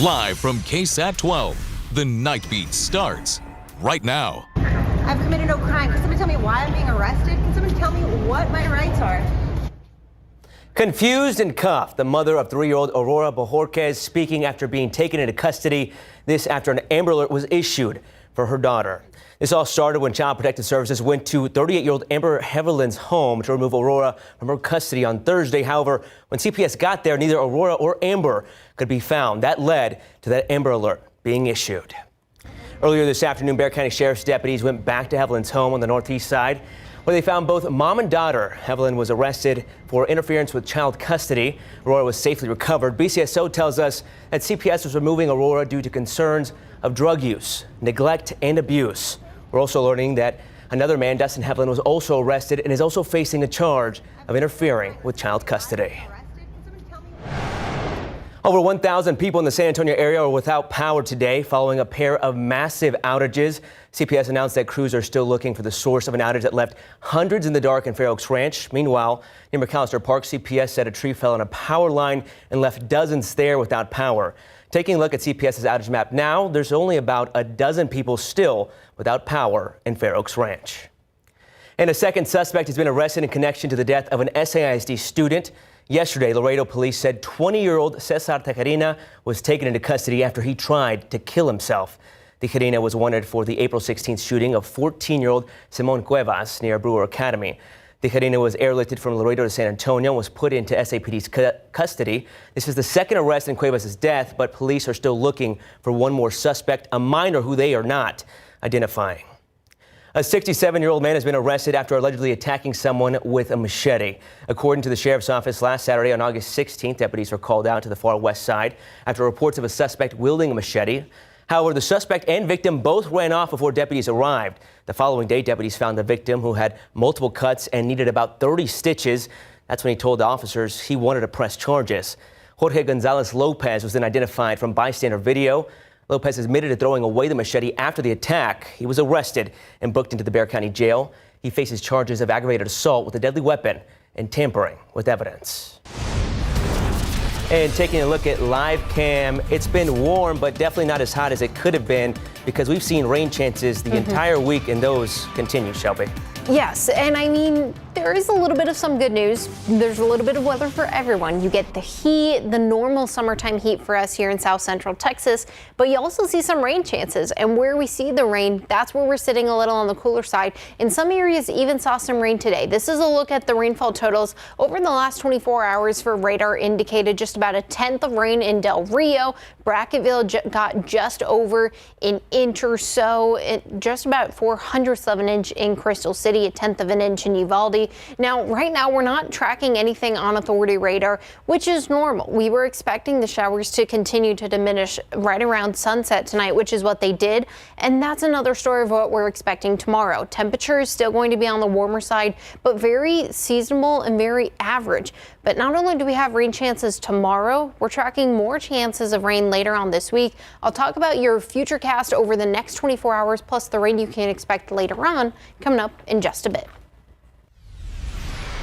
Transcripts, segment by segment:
Live from KSAT 12, the Nightbeat starts right now. I've committed no crime. Can someone tell me why I'm being arrested? Can someone tell me what my rights are? Confused and cuffed, the mother of 3-year-old Aurora Bojorquez speaking after being taken into custody. This after an Amber Alert was issued for her daughter. This all started when Child Protective Services went to 38-year-old Amber Heverlin's home to remove Aurora from her custody on Thursday. However, when CPS got there, neither Aurora or Amber could be found. That led to that Amber Alert being issued. Earlier this afternoon, Bexar County Sheriff's deputies went back to Heverlin's home on the northeast side, where they found both mom and daughter. Heverlin was arrested for interference with child custody. Aurora was safely recovered. BCSO tells us that CPS was removing Aurora due to concerns of drug use, neglect, and abuse. We're also learning that another man, Dustin Heverlin, was also arrested and is also facing a charge of interfering with child custody. Over 1,000 people in the San Antonio area are without power today following a pair of massive outages. CPS announced that crews are still looking for the source of an outage that left hundreds in the dark in Fair Oaks Ranch. Meanwhile, near McAllister Park, CPS said a tree fell on a power line and left dozens there without power. Taking a look at CPS's outage map now, there's only about a dozen people still without power in Fair Oaks Ranch. And a second suspect has been arrested in connection to the death of an SAISD student. Yesterday, Laredo police said 20-year-old Cesar Tejerina was taken into custody after he tried to kill himself. Tejerina was wanted for the April 16th shooting of 14-year-old Simon Cuevas near Brewer Academy. Tejerina was airlifted from Laredo to San Antonio and was put into SAPD's custody. This is the second arrest in Cuevas' death, but police are still looking for one more suspect, a minor who they are not identifying. A 67-year-old man has been arrested after allegedly attacking someone with a machete. According to the sheriff's office, last Saturday on August 16th, deputies were called out to the far west side after reports of a suspect wielding a machete. However, the suspect and victim both ran off before deputies arrived. The following day, deputies found the victim, who had multiple cuts and needed about 30 stitches. That's when he told the officers he wanted to press charges. Jorge Gonzalez Lopez was then identified from bystander video. Lopez admitted to throwing away the machete after the attack. He was arrested and booked into the Bexar County Jail. He faces charges of aggravated assault with a deadly weapon and tampering with evidence. And taking a look at live cam, it's been warm, but definitely not as hot as it could have been because we've seen rain chances the entire week, and those continue, Shelby. Yes, and I mean, there is a little bit of some good news. There's a little bit of weather for everyone. You get the heat, the normal summertime heat for us here in South Central Texas, but you also see some rain chances. And where we see the rain, that's where we're sitting a little on the cooler side. In some areas, even saw some rain today. This is a look at the rainfall totals over the last 24 hours for radar indicated just about a tenth of rain in Del Rio. Brackettville got just over an inch or so, just about 400ths of an inch in Crystal City, a tenth of an inch in Uvalde. Now, right now, we're not tracking anything on authority radar, which is normal. We were expecting the showers to continue to diminish right around sunset tonight, which is what they did. And that's another story of what we're expecting tomorrow. Temperature is still going to be on the warmer side, but very seasonable and very average. But not only do we have rain chances tomorrow, we're tracking more chances of rain later on this week. I'll talk about your future cast over the next 24 hours, plus the rain you can expect later on, coming up in just a bit.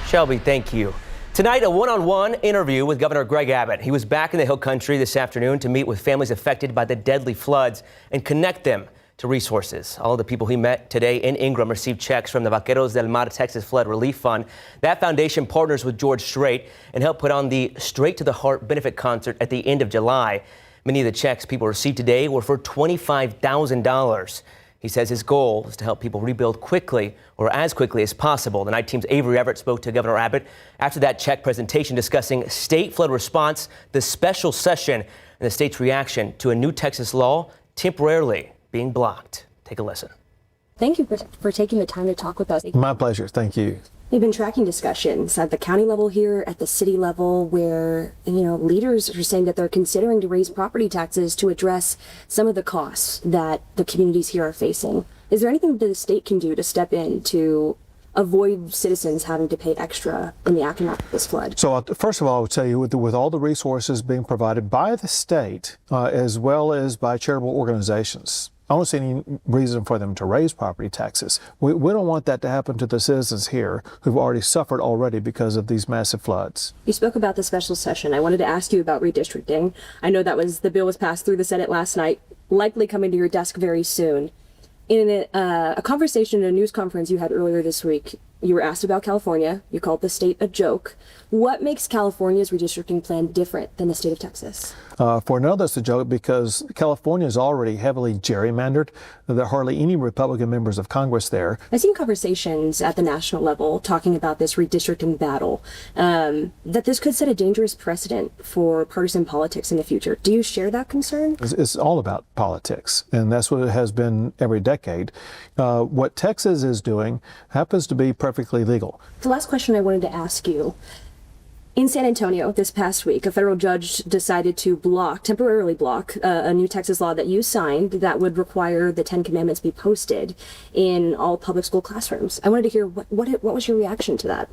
Shelby, thank you. Tonight, a one-on-one interview with Governor Greg Abbott. He was back in the Hill Country this afternoon to meet with families affected by the deadly floods and connect them to resources. All of the people he met today in Ingram received checks from the Vaqueros del Mar Texas Flood Relief Fund. That foundation partners with George Strait and helped put on the Straight to the Heart benefit concert at the end of July. Many of the checks people received today were for $25,000. He says his goal is to help people rebuild quickly or as quickly as possible. The night team's Avery Everett spoke to Governor Abbott after that check presentation discussing state flood response, the special session, and the state's reaction to a new Texas law temporarily being blocked. Take a listen. Thank you for taking the time to talk with us. My pleasure. Thank you. We've been tracking discussions at the county level here, at the city level, where, leaders are saying that they're considering to raise property taxes to address some of the costs that the communities here are facing. Is there anything that the state can do to step in to avoid citizens having to pay extra in the aftermath of this flood? So first of all, I would say with all the resources being provided by the state, as well as by charitable organizations, I don't see any reason for them to raise property taxes. We don't want that to happen to the citizens here who've already suffered already because of these massive floods. You spoke about the special session. I wanted to ask you about redistricting. I know the bill was passed through the Senate last night, likely coming to your desk very soon. In a conversation at a news conference you had earlier this week, you were asked about California. You called the state a joke. What makes California's redistricting plan different than the state of Texas? For another, it's a joke because California is already heavily gerrymandered. There are hardly any Republican members of Congress there. I've seen conversations at the national level talking about this redistricting battle, that this could set a dangerous precedent for partisan politics in the future. Do you share that concern? It's all about politics, and that's what it has been every decade. What Texas is doing happens to be perfectly legal. The last question I wanted to ask you. In San Antonio this past week, a federal judge decided to temporarily block a new Texas law that you signed that would require the 10 Commandments be posted in all public school classrooms. I wanted to hear what was your reaction to that?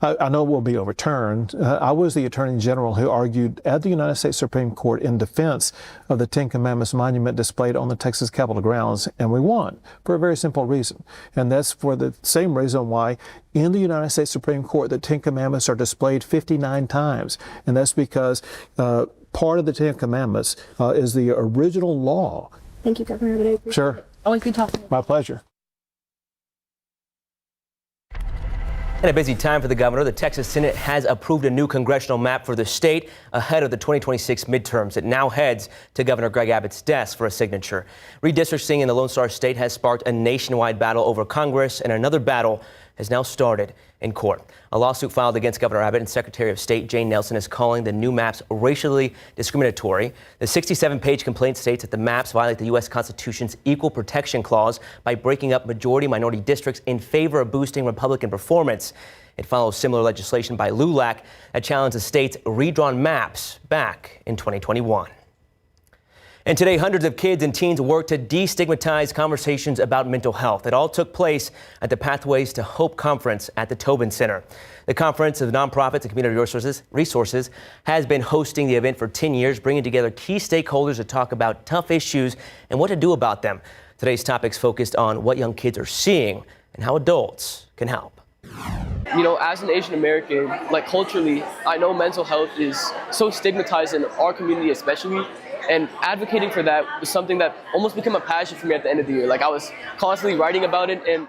I know it will be overturned. I was the Attorney General who argued at the United States Supreme Court in defense of the 10 Commandments monument displayed on the Texas Capitol grounds, and we won for a very simple reason. And that's for the same reason why in the United States Supreme Court the 10 Commandments are displayed 59 times. And that's because part of the 10 Commandments is the original law. Thank you, Governor. Sure. Always good talking. My pleasure. In a busy time for the governor, the Texas Senate has approved a new congressional map for the state ahead of the 2026 midterms. It now heads to Governor Greg Abbott's desk for a signature. Redistricting in the Lone Star State has sparked a nationwide battle over Congress, and another battle has now started in court. A lawsuit filed against Governor Abbott and Secretary of State Jane Nelson is calling the new maps racially discriminatory. The 67-page complaint states that the maps violate the U.S. Constitution's Equal Protection Clause by breaking up majority-minority districts in favor of boosting Republican performance. It follows similar legislation by LULAC that challenged the state's redrawn maps back in 2021. And today, hundreds of kids and teens worked to destigmatize conversations about mental health. It all took place at the Pathways to Hope conference at the Tobin Center. The Conference of Nonprofits and Community Resources has been hosting the event for 10 years, bringing together key stakeholders to talk about tough issues and what to do about them. Today's topics focused on what young kids are seeing and how adults can help. You know, as an Asian American, like culturally, I know mental health is so stigmatized in our community especially. And advocating for that was something that almost became a passion for me at the end of the year. Like, I was constantly writing about it. And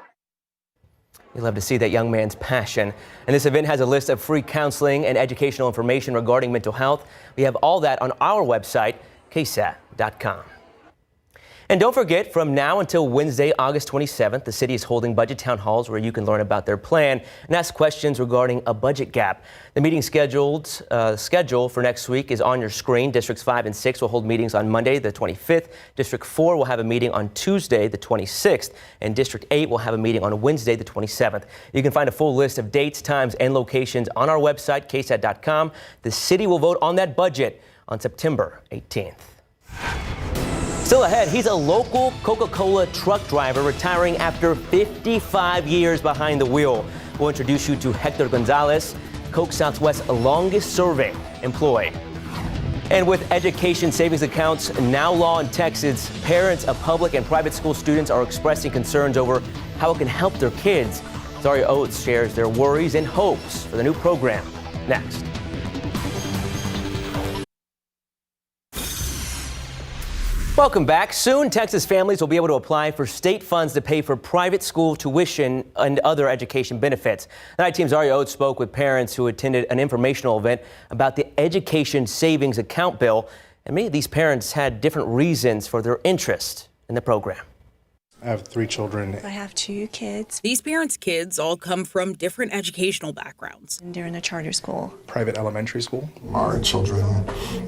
you love to see that young man's passion. And this event has a list of free counseling and educational information regarding mental health. We have all that on our website, KSAT.com. And don't forget, from now until Wednesday, August 27th, the city is holding budget town halls where you can learn about their plan and ask questions regarding a budget gap. The meeting schedule for next week is on your screen. Districts 5 and 6 will hold meetings on Monday, the 25th. District 4 will have a meeting on Tuesday, the 26th. And District 8 will have a meeting on Wednesday, the 27th. You can find a full list of dates, times, and locations on our website, KSAT.com. The city will vote on that budget on September 18th. Still ahead, he's a local Coca-Cola truck driver retiring after 55 years behind the wheel. We'll introduce you to Hector Gonzalez, Coke Southwest's longest-serving employee. And with education savings accounts now law in Texas, parents of public and private school students are expressing concerns over how it can help their kids. Zaria Oates shares their worries and hopes for the new program next. Welcome back. Soon, Texas families will be able to apply for state funds to pay for private school tuition and other education benefits. Night Team's Zaria Oates spoke with parents who attended an informational event about the Education Savings Account bill, and many of these parents had different reasons for their interest in the program. I have 3 children. I have 2 kids. These parents' kids all come from different educational backgrounds. And they're in a charter school. Private elementary school. Our children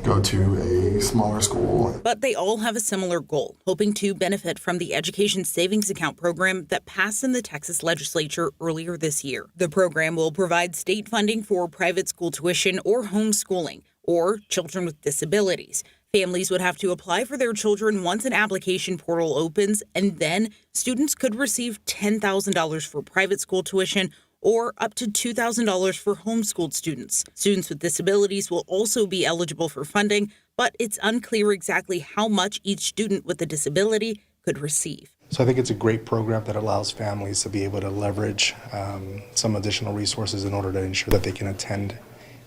go to a smaller school. But they all have a similar goal, hoping to benefit from the Education Savings Account program that passed in the Texas legislature earlier this year. The program will provide state funding for private school tuition or homeschooling, or children with disabilities. Families would have to apply for their children once an application portal opens, and then students could receive $10,000 for private school tuition or up to $2,000 for homeschooled students. Students with disabilities will also be eligible for funding, but it's unclear exactly how much each student with a disability could receive. So I think it's a great program that allows families to be able to leverage some additional resources in order to ensure that they can attend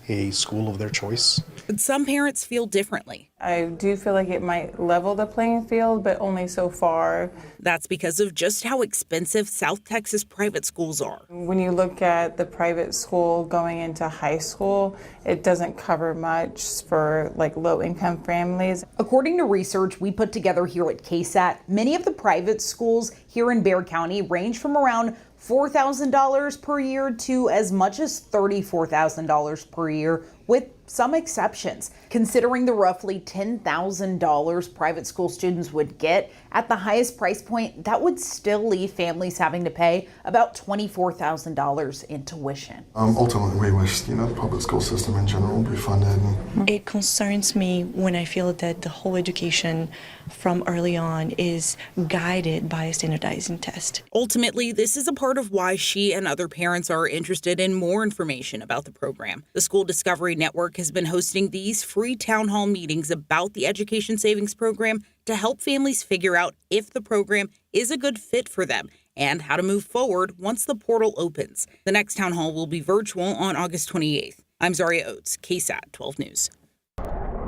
a school of their choice. But some parents feel differently. I do feel like it might level the playing field, but only so far. That's because of just how expensive South Texas private schools are. When you look at the private school going into high school, it doesn't cover much for like low-income families. According to research we put together here at KSAT, many of the private schools here in Bexar County range from around $4,000 per year to as much as $34,000 per year, with some exceptions. Considering the roughly $10,000 private school students would get at the highest price point, that would still leave families having to pay about $24,000 in tuition. Ultimately, we wish, the public school system in general be funded. It concerns me when I feel that the whole education from early on is guided by a standardizing test. Ultimately, this is a part of why she and other parents are interested in more information about the program. The School Discovery Network has been hosting these free town hall meetings about the Education Savings Program to help families figure out if the program is a good fit for them and how to move forward once the portal opens. The next town hall will be virtual on August 28th. I'm Zaria Oates, KSAT 12 News.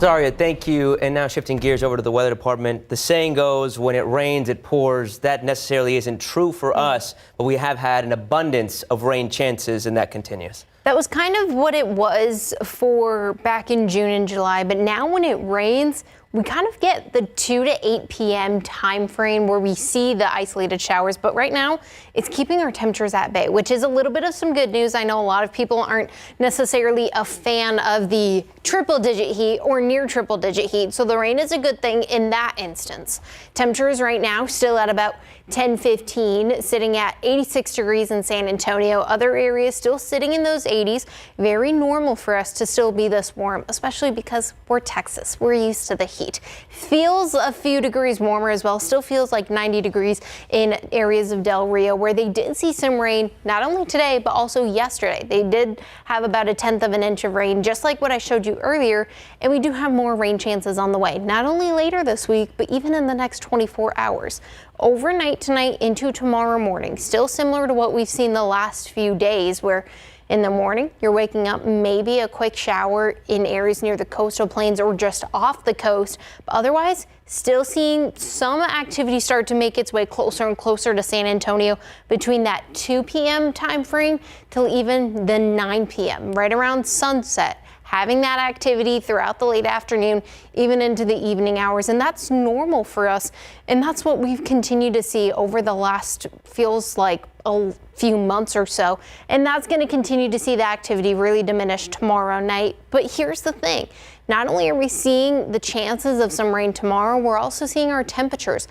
Zaria, thank you. And now shifting gears over to the weather department. The saying goes, when it rains, it pours. That necessarily isn't true for us, but we have had an abundance of rain chances, and that continues. That was kind of what it was for back in June and July, but now when it rains, we kind of get the 2 to 8 p.m. time frame where we see the isolated showers, but right now it's keeping our temperatures at bay, which is a little bit of some good news. I know a lot of people aren't necessarily a fan of the triple-digit heat or near triple-digit heat, so the rain is a good thing in that instance. Temperatures right now still at about 10-15, sitting at 86 degrees in San Antonio. Other areas still sitting in those 80s. Very normal for us to still be this warm, especially because we're Texas. We're used to the heat. Feels a few degrees warmer as well. Still feels like 90 degrees in areas of Del Rio, where they did see some rain, not only today, but also yesterday. They did have about 1/10 of an inch of rain, just like what I showed you earlier. And we do have more rain chances on the way, not only later this week, but even in the next 24 hours. Overnight tonight into tomorrow morning, still similar to what we've seen the last few days, where in the morning you're waking up, maybe a quick shower in areas near the coastal plains or just off the coast, but otherwise still seeing some activity start to make its way closer and closer to San Antonio between that 2 p.m. time frame till even the 9 p.m. right around sunset. Having that activity throughout the late afternoon, even into the evening hours. And that's normal for us. And that's what we've continued to see over the last, feels like a few months or so. And that's going to continue to see the activity really diminish tomorrow night. But here's the thing. Not only are we seeing the chances of some rain tomorrow, we're also seeing our temperatures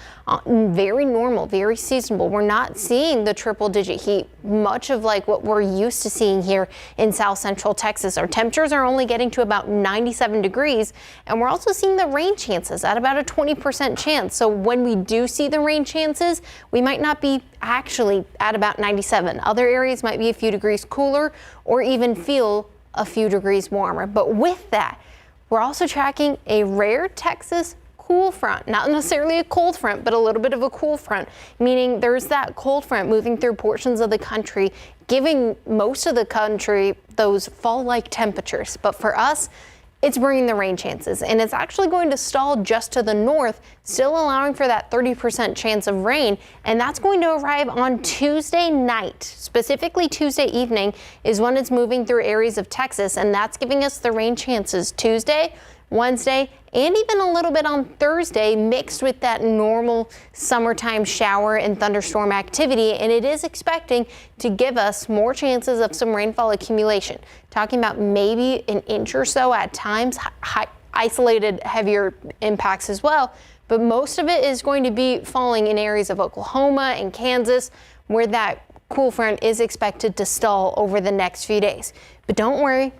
very normal, very seasonable. We're not seeing the triple-digit heat, much of like what we're used to seeing here in South Central Texas. Our temperatures are only getting to about 97 degrees, and we're also seeing the rain chances at about a 20% chance. So when we do see the rain chances, we might not be actually at about 97. Other areas might be a few degrees cooler or even feel a few degrees warmer. But with that, we're also tracking a rare Texas cool front, not necessarily a cold front, but a little bit of a cool front, meaning there's that cold front moving through portions of the country, giving most of the country those fall-like temperatures. But for us, it's bringing the rain chances, and it's actually going to stall just to the north, still allowing for that 30% chance of rain, and that's going to arrive on Tuesday night. Specifically Tuesday evening is when it's moving through areas of Texas, and that's giving us the rain chances Tuesday, Wednesday, and even a little bit on Thursday, mixed with that normal summertime shower and thunderstorm activity, and it is expecting to give us more chances of some rainfall accumulation. Talking about maybe an inch or so at times, isolated heavier impacts as well, but most of it is going to be falling in areas of Oklahoma and Kansas, where that cool front is expected to stall over the next few days. But don't worry.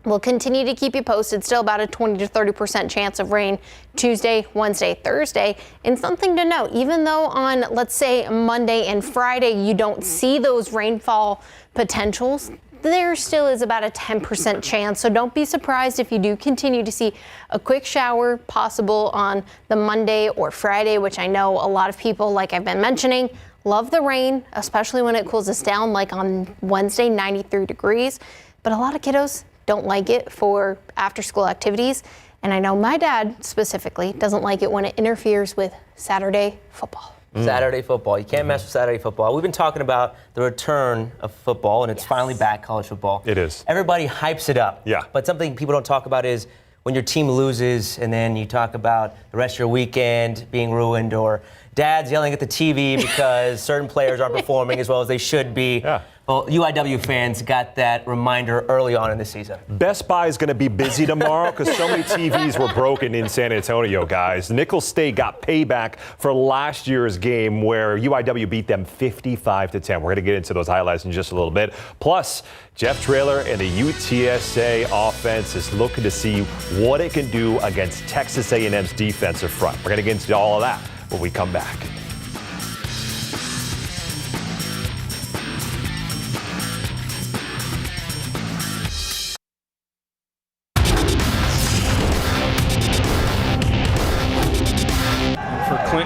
We'll continue to keep you posted. Still about a 20 to 30% chance of rain Tuesday, Wednesday, Thursday. And something to note, even though on, let's say, Monday and Friday, you don't see those rainfall potentials, there still is about a 10% chance. So don't be surprised if you do continue to see a quick shower possible on the Monday or Friday, which I know a lot of people, like I've been mentioning, love the rain, especially when it cools us down, like on Wednesday, 93 degrees. But a lot of kiddos don't like it for after school activities. And I know my dad specifically doesn't like it when it interferes with Saturday football. Saturday football. You can't mess with Saturday football. We've been talking about the return of football, and it's finally back, college football. It is. Everybody hypes it up. Yeah. But something people don't talk about is when your team loses, and then you talk about the rest of your weekend being ruined, or dads yelling at the TV because certain players aren't performing as well as they should be. Yeah. Well, UIW fans got that reminder early on in the season. Best Buy is going to be busy tomorrow because so many TVs were broken in San Antonio, guys. Nicholls State got payback for last year's game where UIW beat them 55-10. We're going to get into those highlights in just a little bit. Plus, Jeff Traylor and the UTSA offense is looking to see what it can do against Texas A&M's defensive front. We're going to get into all of that when we come back.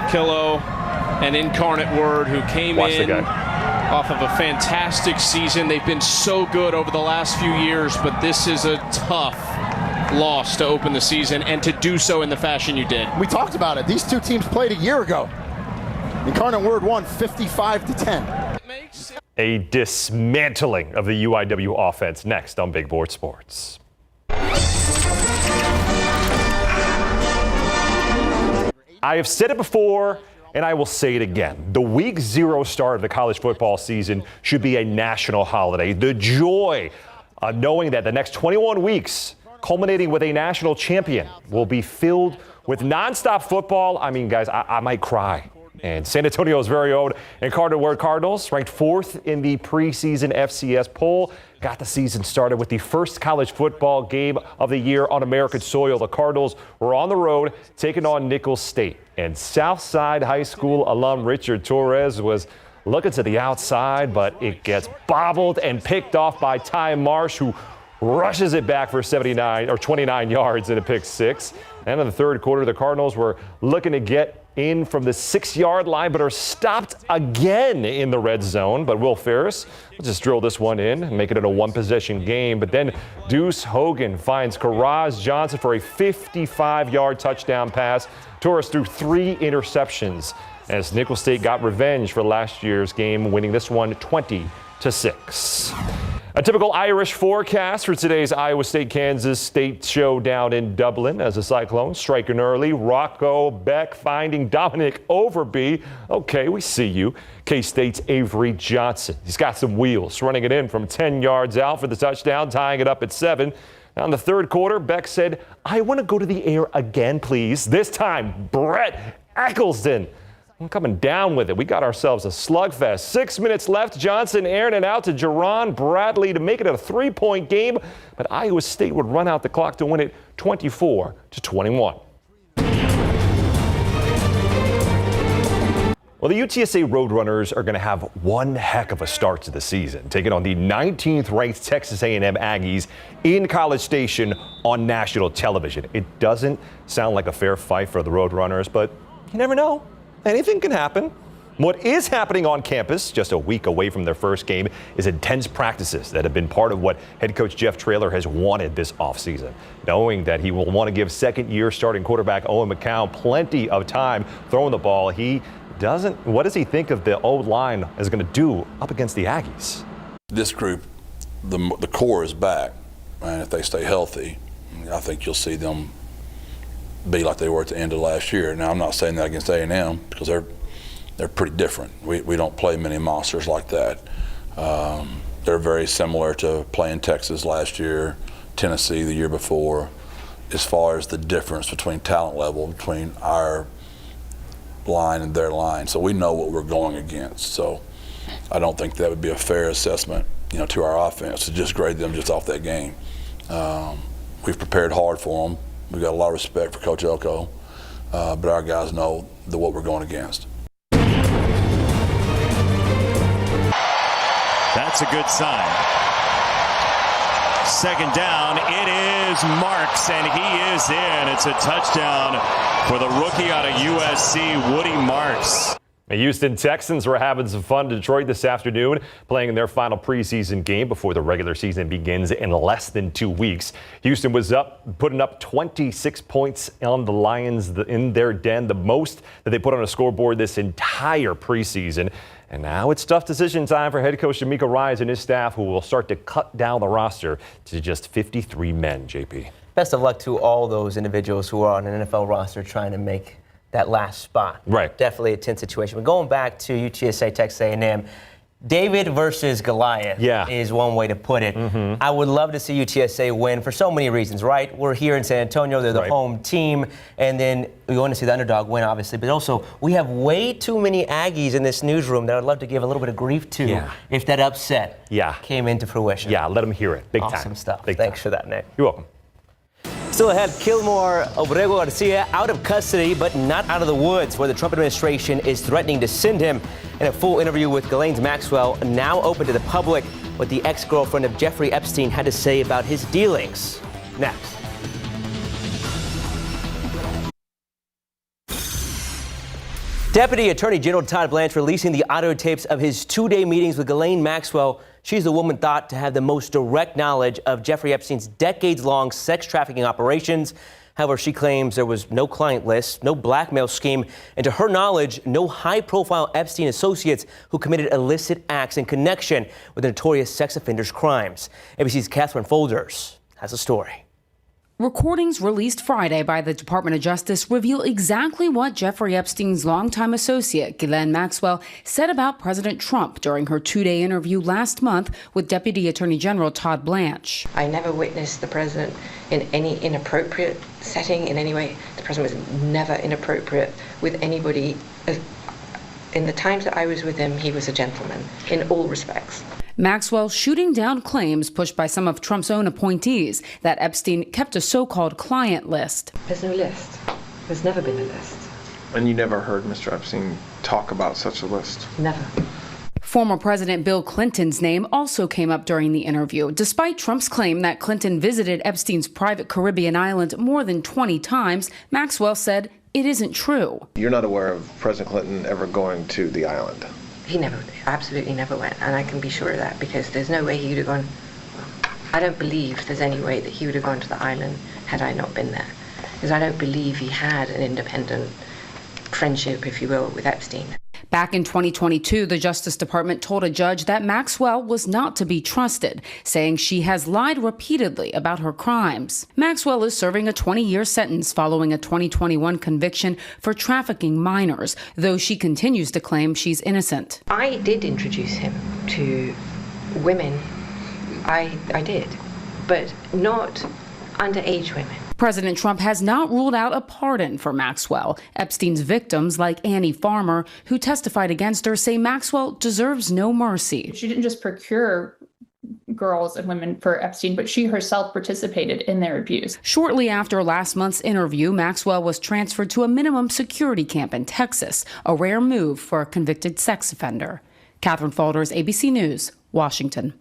Killo, an incarnate word who came in off of a fantastic season. They've been so good over the last few years, but this is a tough loss to open the season and to do so in the fashion you did. We talked about it. These two teams played a year ago. Incarnate Word won 55-10. A dismantling of the UIW offense next on Big Board Sports. I have said it before, and I will say it again. The Week 0 start of the college football season should be a national holiday. The joy of knowing that the next 21 weeks, culminating with a national champion, will be filled with nonstop football. I mean, guys, I might cry. And San Antonio's very own Incarnate Word Cardinals, ranked 4th in the preseason FCS poll, got the season started with the first college football game of the year on American soil. The Cardinals were on the road taking on Nicholls State. And Southside High School alum Richard Torres was looking to the outside, but it gets bobbled and picked off by Ty Marsh, who rushes it back for 29 yards in a pick six. And in the third quarter, the Cardinals were looking to get in from the 6-yard line, but are stopped again in the red zone. But Will Ferris will just drill this one in and make it a one-possession game. But then Deuce Hogan finds Karaz Johnson for a 55-yard touchdown pass. Torres threw 3 interceptions as Nicholls State got revenge for last year's game, winning this one 20-6. A typical Irish forecast for today's Iowa State-Kansas State showdown in Dublin as the Cyclones striking early. Rocco Beck finding Dominic Overby. Okay, we see you. K-State's Avery Johnson. He's got some wheels, running it in from 10 yards out for the touchdown, tying it up at 7. Now in the third quarter, Beck said, "I want to go to the air again, please. This time, Brett Eccleston. I'm coming down with it." We got ourselves a slugfest. 6 minutes left. Johnson airing it out to Jerron Bradley to make it a 3-point game, but Iowa State would run out the clock to win it 24-21. Well, the UTSA Roadrunners are going to have one heck of a start to the season, taking on the 19th ranked Texas A&M Aggies in College Station on national television. It doesn't sound like a fair fight for the Roadrunners, but you never know. Anything can happen. What is happening on campus, just a week away from their first game, is intense practices that have been part of what head coach Jeff Traylor has wanted this offseason. Knowing that he will want to give second-year starting quarterback Owen McCown plenty of time throwing the ball, what does he think of the old line is going to do up against the Aggies? This group, the core is back, and if they stay healthy, I think you'll see them be like they were at the end of last year. Now, I'm not saying that against A&M because they're pretty different. We don't play many monsters like that. They're very similar to playing Texas last year, Tennessee the year before, as far as the difference between talent level between our line and their line. So we know what we're going against. So I don't think that would be a fair assessment, to our offense to just grade them just off that game. We've prepared hard for them. We've got a lot of respect for Coach Elko, but our guys know what we're going against. That's a good sign. Second down, it is Marks, and he is in. It's a touchdown for the rookie out of USC, Woody Marks. The Houston Texans were having some fun in Detroit this afternoon, playing in their final preseason game before the regular season begins in less than 2 weeks. Houston was putting up 26 points on the Lions in their den, the most that they put on a scoreboard this entire preseason. And now it's tough decision time for head coach D'Amico Ryans and his staff, who will start to cut down the roster to just 53 men, JP. Best of luck to all those individuals who are on an NFL roster trying to make that last spot. Right. Definitely a tense situation. But going back to UTSA, Texas A&M, David versus Goliath is one way to put it. I would love to see UTSA win for so many reasons, right? We're here in San Antonio. They're the home team. And then we want to see the underdog win, obviously. But also, we have way too many Aggies in this newsroom that I'd love to give a little bit of grief to if that upset came into fruition. Yeah, let them hear it. Big time. Awesome stuff. Big Thanks time. for that, Nick. You're welcome. Still ahead, Kilmore Obrego Garcia out of custody, but not out of the woods, where the Trump administration is threatening to send him. In a full interview with Ghislaine Maxwell, now open to the public, what the ex-girlfriend of Jeffrey Epstein had to say about his dealings. Next. Deputy Attorney General Todd Blanche releasing the audio tapes of his two-day meetings with Ghislaine Maxwell. She's the woman thought to have the most direct knowledge of Jeffrey Epstein's decades-long sex trafficking operations. However, she claims there was no client list, no blackmail scheme, and to her knowledge, no high-profile Epstein associates who committed illicit acts in connection with the notorious sex offenders' crimes. ABC's Catherine Folders has a story. Recordings released Friday by the Department of Justice reveal exactly what Jeffrey Epstein's longtime associate, Ghislaine Maxwell, said about President Trump during her two-day interview last month with Deputy Attorney General Todd Blanche. I never witnessed the president in any inappropriate setting in any way. The president was never inappropriate with anybody. In the times that I was with him, he was a gentleman in all respects. Maxwell shooting down claims pushed by some of Trump's own appointees that Epstein kept a so-called client list. There's no list. There's never been a list. And you never heard Mr. Epstein talk about such a list? Never. Former President Bill Clinton's name also came up during the interview, despite Trump's claim that Clinton visited Epstein's private Caribbean island more than 20 times. Maxwell said it isn't true. You're not aware of President Clinton ever going to the island? He never, absolutely never went, and I can be sure of that because there's no way he would have gone. I don't believe there's any way that he would have gone to the island had I not been there, because I don't believe he had an independent friendship, if you will, with Epstein. Back in 2022, the Justice Department told a judge that Maxwell was not to be trusted, saying she has lied repeatedly about her crimes. Maxwell is serving a 20-year sentence following a 2021 conviction for trafficking minors, though she continues to claim she's innocent. I did introduce him to women. I did, but not underage women. President Trump has not ruled out a pardon for Maxwell. Epstein's victims, like Annie Farmer, who testified against her, say Maxwell deserves no mercy. She didn't just procure girls and women for Epstein, but she herself participated in their abuse. Shortly after last month's interview, Maxwell was transferred to a minimum security camp in Texas, a rare move for a convicted sex offender. Catherine Folders, ABC News, Washington.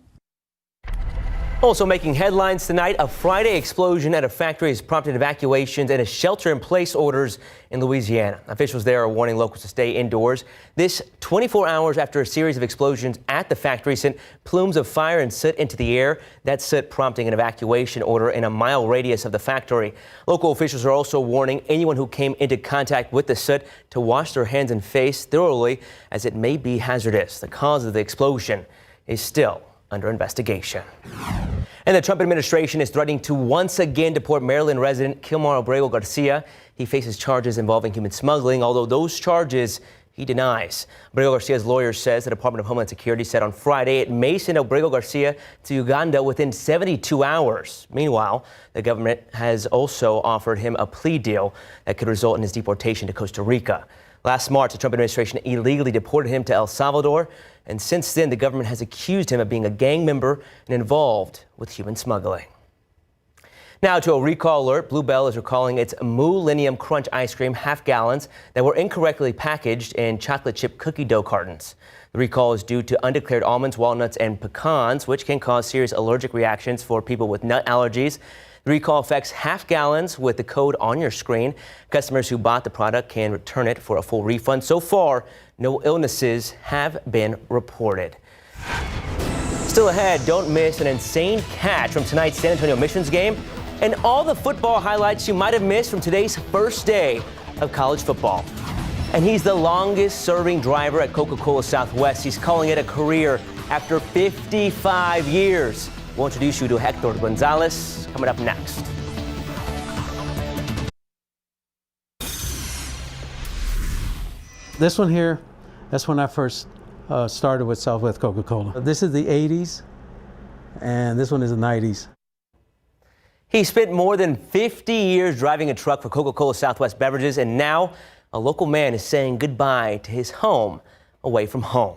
Also making headlines tonight, a Friday explosion at a factory has prompted evacuations and shelter-in-place orders in Louisiana. Officials there are warning locals to stay indoors. This 24 hours after a series of explosions at the factory sent plumes of fire and soot into the air. That soot prompting an evacuation order in a mile radius of the factory. Local officials are also warning anyone who came into contact with the soot to wash their hands and face thoroughly, as it may be hazardous. The cause of the explosion is still under investigation. And the Trump administration is threatening to once again deport Maryland resident Kilmore Obrego Garcia. He faces charges involving human smuggling, although those charges he denies. Obrego Garcia's lawyer says the Department of Homeland Security said on Friday it may send Obrego Garcia to Uganda within 72 hours. Meanwhile, the government has also offered him a plea deal that could result in his deportation to Costa Rica. Last March, the Trump administration illegally deported him to El Salvador, and since then, the government has accused him of being a gang member and involved with human smuggling. Now to a recall alert. Blue Bell is recalling its Millennium Crunch ice cream half gallons that were incorrectly packaged in chocolate chip cookie dough cartons. The recall is due to undeclared almonds, walnuts, and pecans, which can cause serious allergic reactions for people with nut allergies. The recall affects half gallons with the code on your screen. Customers who bought the product can return it for a full refund. So far, no illnesses have been reported. Still ahead, don't miss an insane catch from tonight's San Antonio Missions game and all the football highlights you might have missed from today's first day of college football. And he's the longest serving driver at Coca-Cola Southwest. He's calling it a career after 55 years. We'll introduce you to Hector Gonzalez coming up next. This one here, that's when I first started with Southwest Coca-Cola. This is the 80s, and this one is the 90s. He spent more than 50 years driving a truck for Coca-Cola Southwest Beverages, and now a local man is saying goodbye to his home away from home.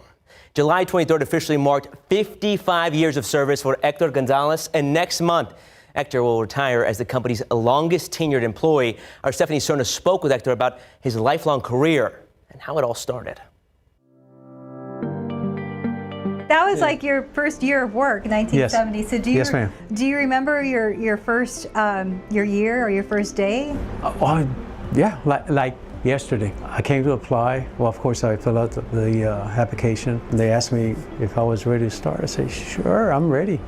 July 23rd officially marked 55 years of service for Hector Gonzalez, and next month, Hector will retire as the company's longest tenured employee. Our Stephanie Serna spoke with Hector about his lifelong career and how it all started. That was like your first year of work, 1970. Yes. So do you, yes, ma'am. Do you remember your first your year or your first day? Yeah, like yesterday. I came to apply. Well, of course, I filled out the application. They asked me if I was ready to start. I said, sure, I'm ready.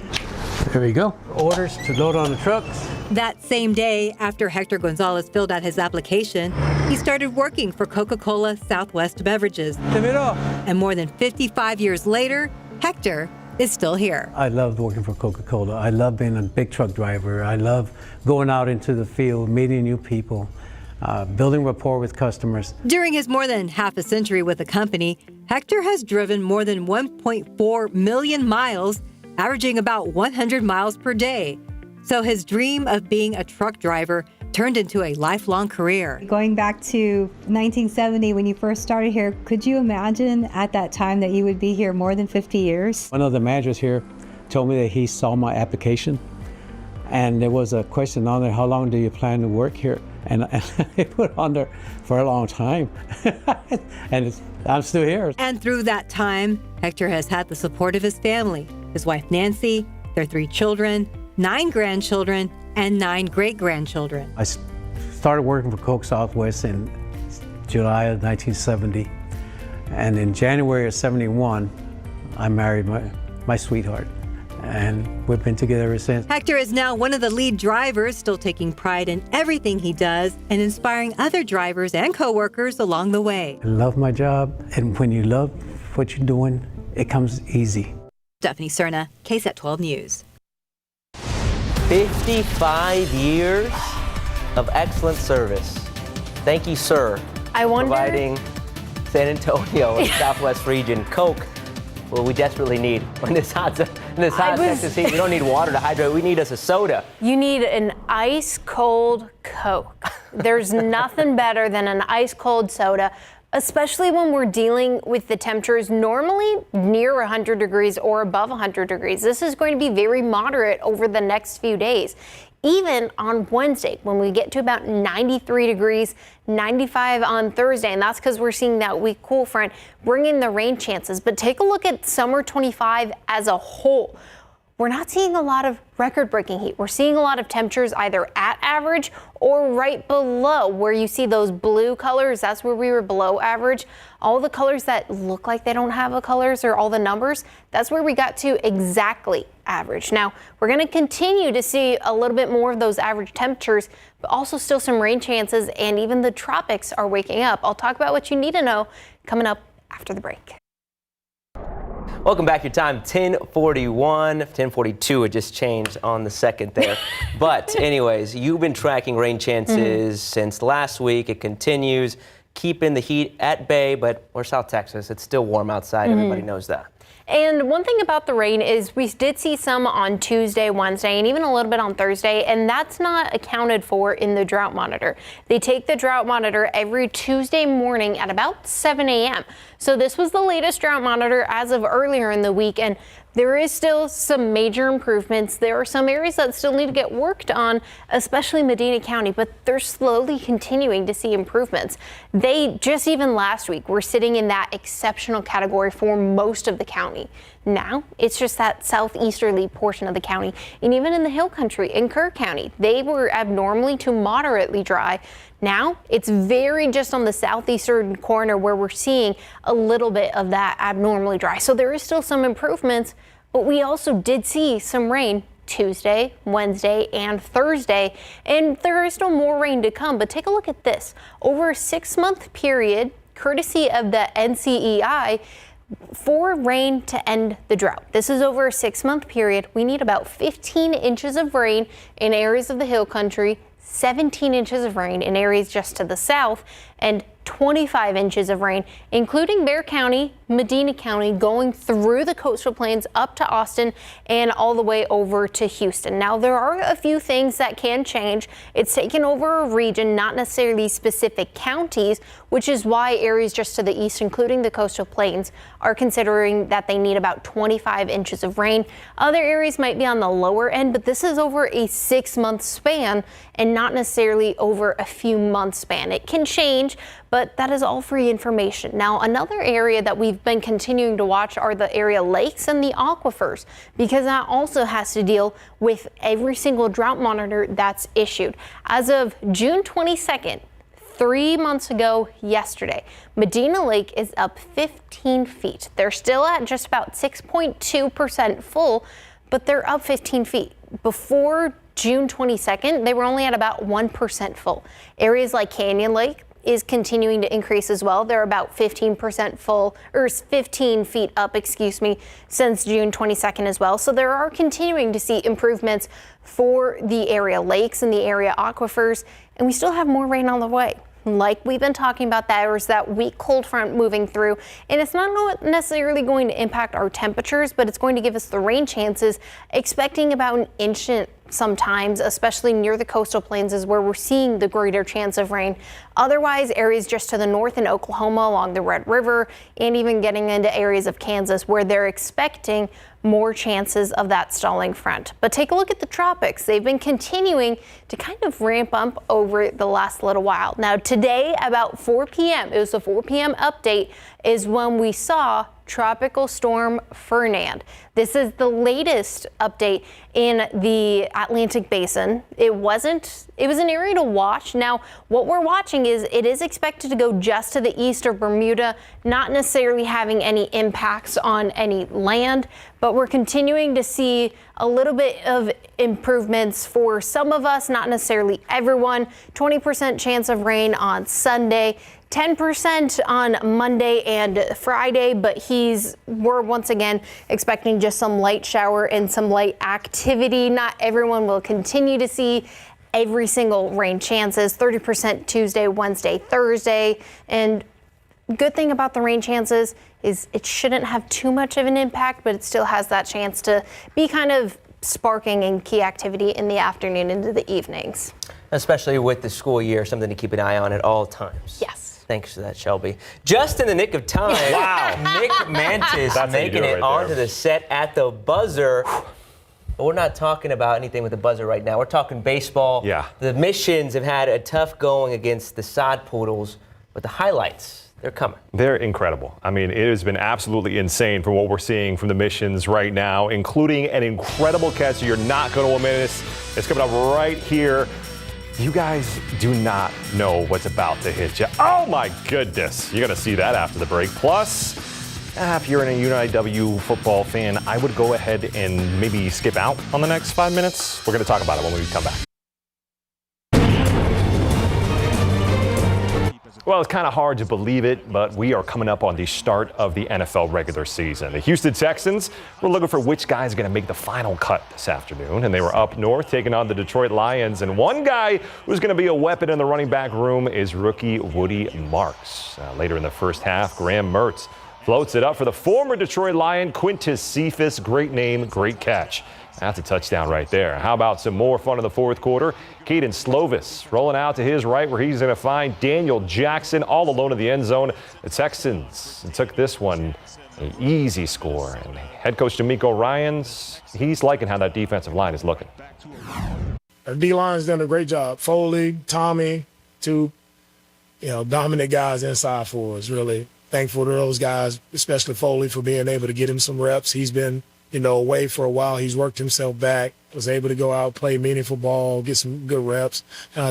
There we go. Orders to load on the trucks. That same day, after Hector Gonzalez filled out his application, he started working for Coca-Cola Southwest Beverages. And more than 55 years later, Hector is still here. I loved working for Coca-Cola. I love being a big truck driver. I love going out into the field, meeting new people, building rapport with customers. During his more than half a century with the company, Hector has driven more than 1.4 million miles, averaging about 100 miles per day. So his dream of being a truck driver turned into a lifelong career. Going back to 1970 when you first started here, could you imagine at that time that you would be here more than 50 years? One of the managers here told me that he saw my application and there was a question on there, how long do you plan to work here? And I put on there for a long time and I'm still here. And through that time, Hector has had the support of his family, his wife Nancy, their 3 children, 9 grandchildren, and 9 great-grandchildren. I started working for Coke Southwest in July of 1970, and in January of 71, I married my sweetheart, and we've been together ever since. Hector is now one of the lead drivers, still taking pride in everything he does and inspiring other drivers and co-workers along the way. I love my job, and when you love what you're doing, it comes easy. Stephanie Serna, KSAT 12 News. 55 years of excellent service. Thank you, sir. I wonder, providing San Antonio and Southwest region Coke. Well, we desperately need in this hot Texas heat. We don't need water to hydrate. We need us a soda. You need an ice cold Coke. There's nothing better than an ice cold soda, especially when we're dealing with the temperatures normally near 100 degrees or above 100 degrees. This is going to be very moderate over the next few days. Even on Wednesday, when we get to about 93 degrees, 95 on Thursday, and that's because we're seeing that weak cool front bringing the rain chances. But take a look at summer 25 as a whole. We're not seeing a lot of record-breaking heat. We're seeing a lot of temperatures either at average or right below, where you see those blue colors. That's where we were below average. All the colors that look like they don't have a colors or all the numbers, that's where we got to exactly average. Now, we're going to continue to see a little bit more of those average temperatures, but also still some rain chances, and even the tropics are waking up. I'll talk about what you need to know coming up after the break. Welcome back. Your time, 10:41, 10:42. It just changed on the second there. But anyways, you've been tracking rain chances since last week. It continues, keeping the heat at bay, but we're South Texas. It's still warm outside. Everybody knows that. And one thing about the rain is we did see some on Tuesday, Wednesday, and even a little bit on Thursday, and that's not accounted for in the drought monitor. They take the drought monitor every Tuesday morning at about 7 a.m. So this was the latest drought monitor as of earlier in the week, and there is still some major improvements. There are some areas that still need to get worked on, especially Medina County, but they're slowly continuing to see improvements. They just even last week were sitting in that exceptional category for most of the county. Now it's just that southeasterly portion of the county, and even in the Hill Country in Kerr County, they were abnormally to moderately dry. Now it's very just on the southeastern corner where we're seeing a little bit of that abnormally dry. So there is still some improvements, but we also did see some rain Tuesday, Wednesday, and Thursday, and there is still more rain to come. But take a look at this. Over a 6-month period, courtesy of the NCEI, for rain to end the drought. This is over a 6-month period. We need about 15 inches of rain in areas of the Hill Country, 17 inches of rain in areas just to the south, and 25 inches of rain, including Bexar County, Medina County, going through the coastal plains up to Austin and all the way over to Houston. Now, there are a few things that can change. It's taken over a region, not necessarily specific counties, which is why areas just to the east, including the coastal plains, are considering that they need about 25 inches of rain. Other areas might be on the lower end, but this is over a 6-month span and not necessarily over a few months span. It can change, but that is all free information. Now, another area that we've been continuing to watch are the area lakes and the aquifers, because that also has to deal with every single drought monitor that's issued. As of June 22nd, 3 months ago yesterday, Medina Lake is up 15 feet. They're still at just about 6.2% full, but they're up 15 feet. Before June 22nd, they were only at about 1% full. Areas like Canyon Lake is continuing to increase as well. They're about 15% full, or 15 feet up, since June 22nd as well. So there are continuing to see improvements for the area lakes and the area aquifers, and we still have more rain on the way. Like we've been talking about, there's that weak cold front moving through, and it's not necessarily going to impact our temperatures, but it's going to give us the rain chances, expecting about an inch sometimes, especially near the coastal plains, is where we're seeing the greater chance of rain. Otherwise, areas just to the north in Oklahoma along the Red River, and even getting into areas of Kansas where they're expecting more chances of that stalling front. But take a look at the tropics. They've been continuing to kind of ramp up over the last little while. Now today about 4 p.m., it was the 4 p.m. update, is when we saw Tropical Storm Fernand. This is the latest update in the Atlantic Basin. It was an area to watch. Now, what we're watching is it is expected to go just to the east of Bermuda, not necessarily having any impacts on any land, but we're continuing to see a little bit of improvements for some of us, not necessarily everyone. 20% chance of rain on Sunday. 10% on Monday and Friday, but we're once again expecting just some light shower and some light activity. Not everyone will continue to see every single rain chances. 30% Tuesday, Wednesday, Thursday. And good thing about the rain chances is it shouldn't have too much of an impact, but it still has that chance to be kind of sparking in key activity in the afternoon into the evenings. Especially with the school year, something to keep an eye on at all times. Yes. Thanks for that, Shelby. Just in the nick of time, wow. Nick Mantis making it onto the set at the buzzer. But we're not talking about anything with the buzzer right now. We're talking baseball. Yeah. The Missions have had a tough going against the Sod Poodles, but the highlights, they're coming. They're incredible. I mean, it has been absolutely insane from what we're seeing from the Missions right now, including an incredible catch. You're not going to admit this. It's coming up right here. You guys do not know what's about to hit you. Oh my goodness. You're going to see that after the break. Plus, if you're an UNIW football fan, I would go ahead and maybe skip out on the next 5 minutes. We're going to talk about it when we come back. Well, it's kind of hard to believe it, but we are coming up on the start of the NFL regular season. The Houston Texans were looking for which guys are going to make the final cut this afternoon, and they were up north taking on the Detroit Lions. And one guy who's going to be a weapon in the running back room is rookie Woody Marks. Later in the first half, Graham Mertz floats it up for the former Detroit Lion, Quintus Cephas. Great name, great catch. That's a touchdown right there. How about some more fun in the fourth quarter? Keaton Slovis rolling out to his right where he's going to find Daniel Jackson all alone in the end zone. The Texans took this one an easy score. And head coach D'Amico Ryans, he's liking how that defensive line is looking. Our D-line's done a great job. Foley, Tommy, two, dominant guys inside for us, really. Thankful to those guys, especially Foley, for being able to get him some reps. He's been away for a while. He's worked himself back, was able to go out, play meaningful ball, get some good reps.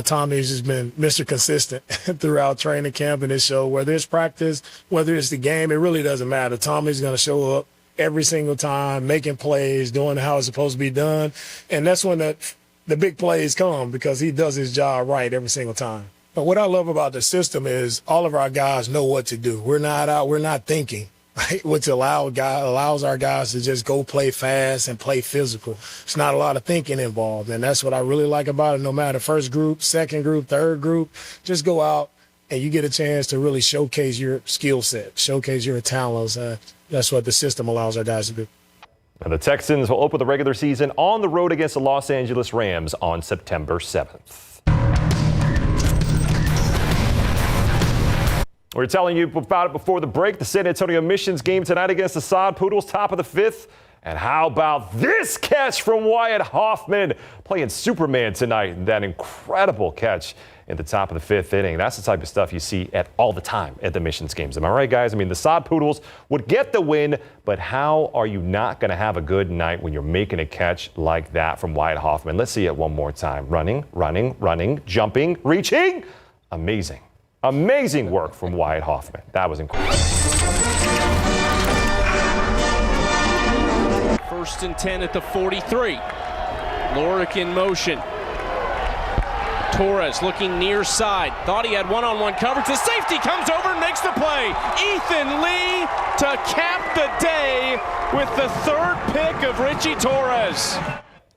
Tommy's just been Mr. Consistent throughout training camp and this show. Whether it's practice, whether it's the game, it really doesn't matter. Tommy's going to show up every single time, making plays, doing how it's supposed to be done. And that's when the big plays come because he does his job right every single time. But what I love about the system is all of our guys know what to do. We're not thinking. Right, which allows our guys to just go play fast and play physical. It's not a lot of thinking involved, and that's what I really like about it. No matter first group, second group, third group, just go out and you get a chance to really showcase your skill set, showcase your talents. That's what the system allows our guys to do. And the Texans will open the regular season on the road against the Los Angeles Rams on September 7th. We were telling you about it before the break. The San Antonio Missions game tonight against the Sod Poodles, top of the fifth. And how about this catch from Wyatt Hoffman playing Superman tonight? That incredible catch in the top of the fifth inning. That's the type of stuff you see all the time at the Missions games. Am I right, guys? I mean, the Sod Poodles would get the win, but how are you not going to have a good night when you're making a catch like that from Wyatt Hoffman? Let's see it one more time. Running, jumping, reaching. Amazing. Amazing work from Wyatt Hoffman. That was incredible. 1st and 10 at the 43. Lorick in motion. Torres looking near side. Thought he had one-on-one coverage. The safety comes over and makes the play. Ethan Lee to cap the day with the third pick of Richie Torres.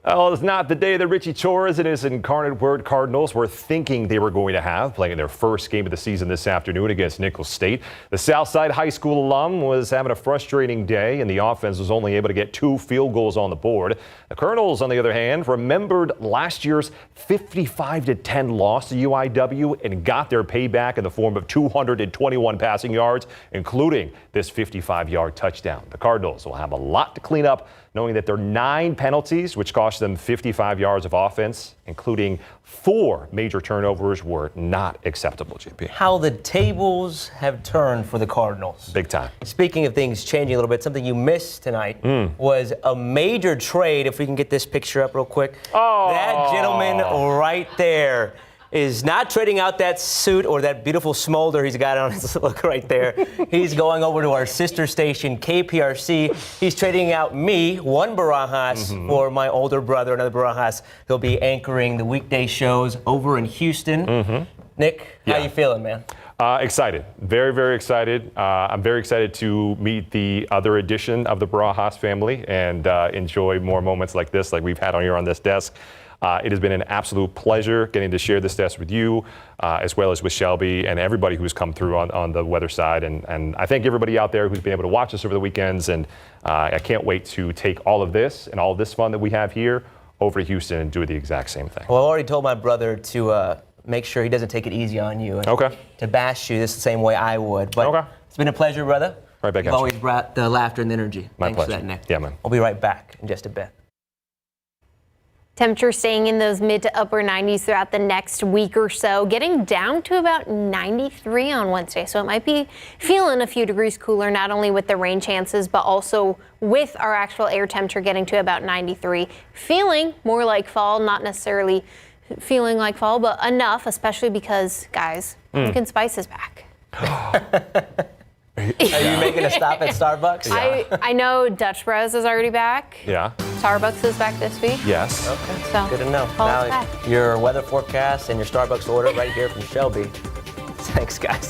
Well, it's not the day that Richie Torres and his Incarnate Word Cardinals were thinking they were going to have, playing their first game of the season this afternoon against Nicholls State. The Southside High School alum was having a frustrating day, and the offense was only able to get 2 field goals on the board. The Colonels, on the other hand, remembered last year's 55-10 loss to UIW and got their payback in the form of 221 passing yards, including this 55-yard touchdown. The Cardinals will have a lot to clean up, knowing that there are 9 penalties, which cost them 55 yards of offense, including 4 major turnovers, were not acceptable, JP. How the tables have turned for the Cardinals. Big time. Speaking of things changing a little bit, something you missed tonight was a major trade. If we can get this picture up real quick. Oh. That gentleman right there is not trading out that suit or that beautiful smolder he's got on his look right there. He's going over to our sister station, KPRC. He's trading out me, one Barajas, for my older brother, another Barajas. He'll be anchoring the weekday shows over in Houston. Nick, how you feeling, man? Excited. Very, very excited. I'm very excited to meet the other edition of the Barajas family and enjoy more moments like this, like we've had on here on this desk. It has been an absolute pleasure getting to share this desk with you, as well as with Shelby and everybody who's come through on the weather side. And I thank everybody out there who's been able to watch us over the weekends. And I can't wait to take all of this and all of this fun that we have here over to Houston and do the exact same thing. Well, I already told my brother to make sure he doesn't take it easy on you. And to bash you the same way I would. But it's been a pleasure, brother. Right back at you. You've always brought the laughter and the energy. My Thanks pleasure. for that, Nick. Yeah, man. I'll be right back in just a bit. Temperatures staying in those mid to upper 90s throughout the next week or so, getting down to about 93 on Wednesday. So it might be feeling a few degrees cooler, not only with the rain chances, but also with our actual air temperature getting to about 93. Feeling more like fall, not necessarily feeling like fall, but enough, especially because, guys, pumpkin spice is back. Are you making a stop at Starbucks? Yeah. I know Dutch Bros is already back. Yeah. Starbucks is back this week. Yes. Okay. So good to know. Now Your weather forecast and your Starbucks order right here from Shelby. Thanks, guys.